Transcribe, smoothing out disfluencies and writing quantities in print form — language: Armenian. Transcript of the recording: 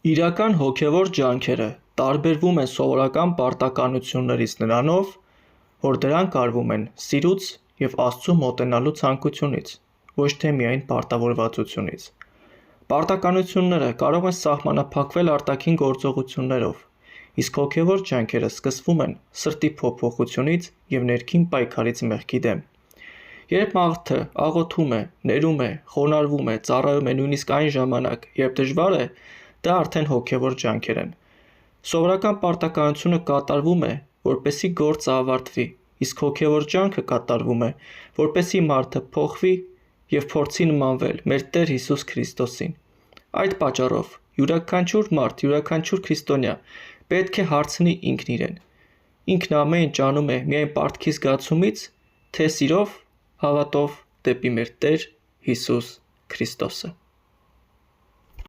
Իրական հոգևոր ջանքերը տարբերվում են սովորական պարտականություններից նրանով, որ դրանք արվում են սիրուց և Աստծու մոտենալու ցանկությունից, ոչ թե միայն պարտավորվածությունից։ Պարտականությունները կարող են սահմանափակվել արտաքին գործողություններով, իսկ հոգևոր ջանքերը սկսվում են սրտի փոփոխությունից և ներքին պայքարից մեղքի դեմ։ Երբ մարդը աղոթում է, ներում է, խոնարհվում է, ծառայում է նույնիսկ այն ժամանակ, երբ դժվար է, դա արդեն հոգևոր ջանքեր են։ Սովորական պարտականությունը կատարվում է, որպեսզի գործը ավարտվի, իսկ հոգևոր ջանքը կատարվում է, որպեսզի մարդը փոխվի և փորձի նմանվել մեր Տեր Հիսուս Քրիստոսին։ Այդ պատճառով յուրաքանչյուր մարդ, յուրաքանչյուր քրիստոնյա պետք է հարցնի ինքն իրեն. ինքն ամեն ինչ անում է միայն պարտքի զգացումից, թե սիրով, հավատով դեպի մեր Տեր Հիսուս Քրիստոսը։